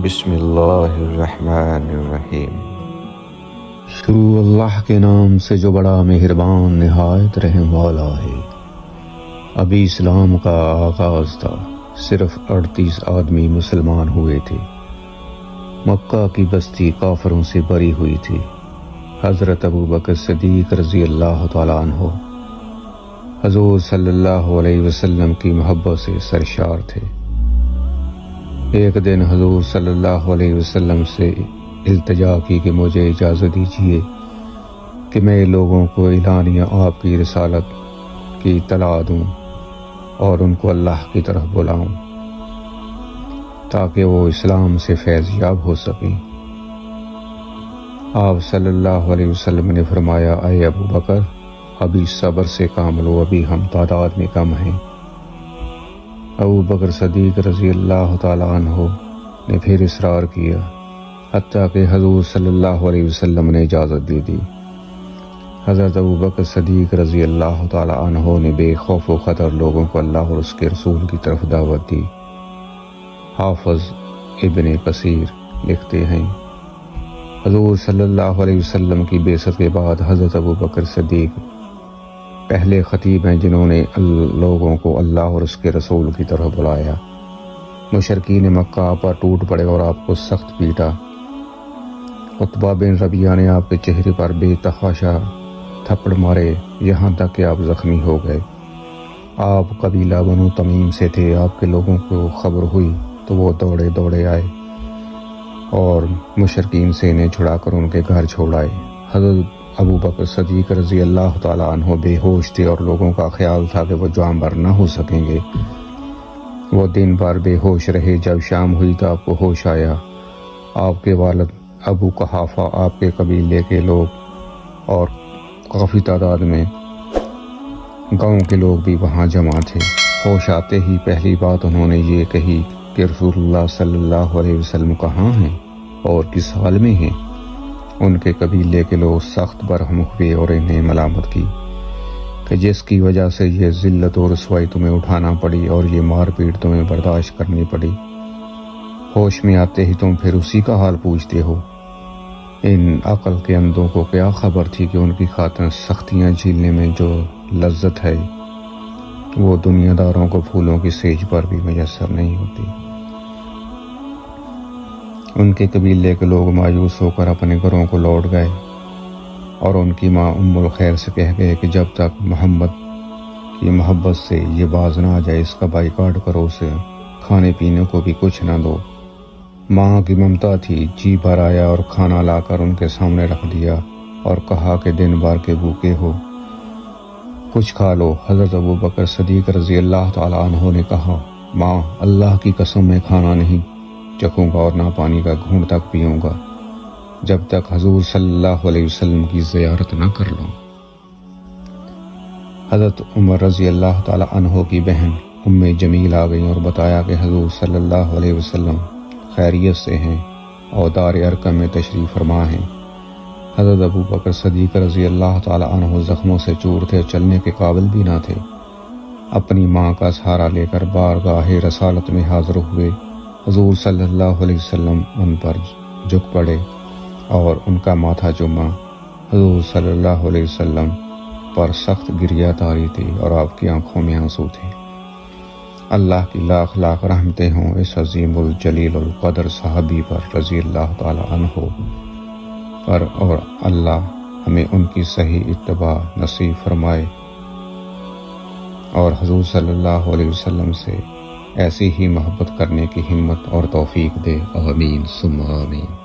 بسم اللہ الرحمن الرحیم۔ شروع اللہ کے نام سے جو بڑا مہربان نہایت رحم والا ہے۔ ابھی اسلام کا آغاز تھا، صرف 38 آدمی مسلمان ہوئے تھے۔ مکہ کی بستی کافروں سے بری ہوئی تھی۔ حضرت ابوبکر صدیق رضی اللہ تعالیٰ عنہ حضور صلی اللہ علیہ وسلم کی محبت سے سرشار تھے۔ ایک دن حضور صلی اللہ علیہ وسلم سے التجا کی کہ مجھے اجازت دیجیے کہ میں لوگوں کو اعلانیہ آپ کی رسالت کی اطلاع دوں اور ان کو اللہ کی طرف بلاؤں تاکہ وہ اسلام سے فیض یاب ہو سکیں۔ آپ صلی اللہ علیہ وسلم نے فرمایا، اے ابو بکر، ابھی صبر سے کام لو، ابھی ہم تعداد میں کم ہیں۔ ابو بکر صدیق رضی اللہ تعالیٰ عنہ نے پھر اصرار کیا، حتیٰ کہ حضور صلی اللہ علیہ وسلم نے اجازت دے دی۔ حضرت ابو بکر صدیق رضی اللہ تعالیٰ عنہ نے بے خوف و خطر لوگوں کو اللہ اور اس کے رسول کی طرف دعوت دی۔ حافظ ابن کثیر لکھتے ہیں، حضور صلی اللہ علیہ وسلم کی بعثت کے بعد حضرت ابو بکر صدیق پہلے خطیب ہیں جنہوں نے لوگوں کو اللہ اور اس کے رسول کی طرف بلایا۔ مشرکین مکہ آپ پر ٹوٹ پڑے اور آپ کو سخت پیٹا۔ عتبہ بن ربیعہ نے آپ کے چہرے پر بے تحاشا تھپڑ مارے، یہاں تک کہ آپ زخمی ہو گئے۔ آپ قبیلہ بنو تمیم سے تھے۔ آپ کے لوگوں کو خبر ہوئی تو وہ دوڑے آئے اور مشرکین سے انہیں چھڑا کر ان کے گھر چھوڑ آئے۔ حضرت ابو بکر صدیق رضی اللہ تعالیٰ عنہ بے ہوش تھے اور لوگوں کا خیال تھا کہ وہ جاں بر نہ ہو سکیں گے۔ وہ دن بھر بے ہوش رہے۔ جب شام ہوئی تو آپ کو ہوش آیا۔ آپ کے والد ابو قحافہ، آپ کے قبیلے کے لوگ اور کافی تعداد میں گاؤں کے لوگ بھی وہاں جمع تھے۔ ہوش آتے ہی پہلی بات انہوں نے یہ کہی کہ رسول اللہ صلی اللہ علیہ وسلم کہاں ہیں اور کس حال میں ہیں؟ ان کے قبیلے کے لوگ سخت برہم ہوئے اور انہیں ملامت کی کہ جس کی وجہ سے یہ ذلت اور رسوائی تمہیں اٹھانا پڑی اور یہ مار پیٹ تمہیں برداشت کرنی پڑی۔ ہوش میں آتے ہی تم پھر اسی کا حال پوچھتے ہو۔ ان عقل کے اندھوں کو کیا خبر تھی کہ ان کی خاطر سختیاں جھیلنے میں جو لذت ہے وہ دنیا داروں کو پھولوں کی سیج پر بھی میسر نہیں ہوتی۔ ان کے قبیلے کے لوگ مایوس ہو کر اپنے گھروں کو لوٹ گئے اور ان کی ماں ام الخیر سے کہہ گئے کہ جب تک محمد کی محبت سے یہ باز نہ آ جائے اس کا بائیکاٹ کرو، اسے کھانے پینے کو بھی کچھ نہ دو۔ ماں کی ممتا تھی، جی بھر آیا اور کھانا لا کر ان کے سامنے رکھ دیا اور کہا کہ دن بھر کے بھوکے ہو، کچھ کھا لو۔ حضرت ابو بکر صدیق رضی اللہ تعالیٰ عنہ نے کہا، ماں، اللہ کی قسم میں کھانا نہیں چکھوں گا اور نہ پانی کا گھونٹ تک پیوں گا جب تک حضور صلی اللہ علیہ وسلم کی زیارت نہ کر لوں۔ حضرت عمر رضی اللہ تعالیٰ عنہ کی بہن ام جمیل آ گئیں اور بتایا کہ حضور صلی اللہ علیہ وسلم خیریت سے ہیں اور دار ارقم میں تشریف فرما ہیں۔ حضرت ابو بکر صدیق رضی اللہ تعالیٰ عنہ زخموں سے چور تھے، چلنے کے قابل بھی نہ تھے۔ اپنی ماں کا سہارا لے کر بارگاہ رسالت میں حاضر ہوئے۔ حضور صلی اللہ علیہ وسلم ان پر جھک پڑے اور ان کا ماتھا چوما۔ حضور صلی اللہ علیہ وسلم پر سخت گریہ طاری تھی اور آپ کی آنکھوں میں آنسو تھے۔ اللہ کی لاکھ لاکھ رحمتیں ہوں اس عظیم الجلیل القدر صحابی پر رضی اللہ تعالی عنہ پر، اور اللہ ہمیں ان کی صحیح اتباع نصیب فرمائے اور حضور صلی اللہ علیہ وسلم سے ایسی ہی محبت کرنے کی ہمت اور توفیق دے۔ آمین ثم آمین۔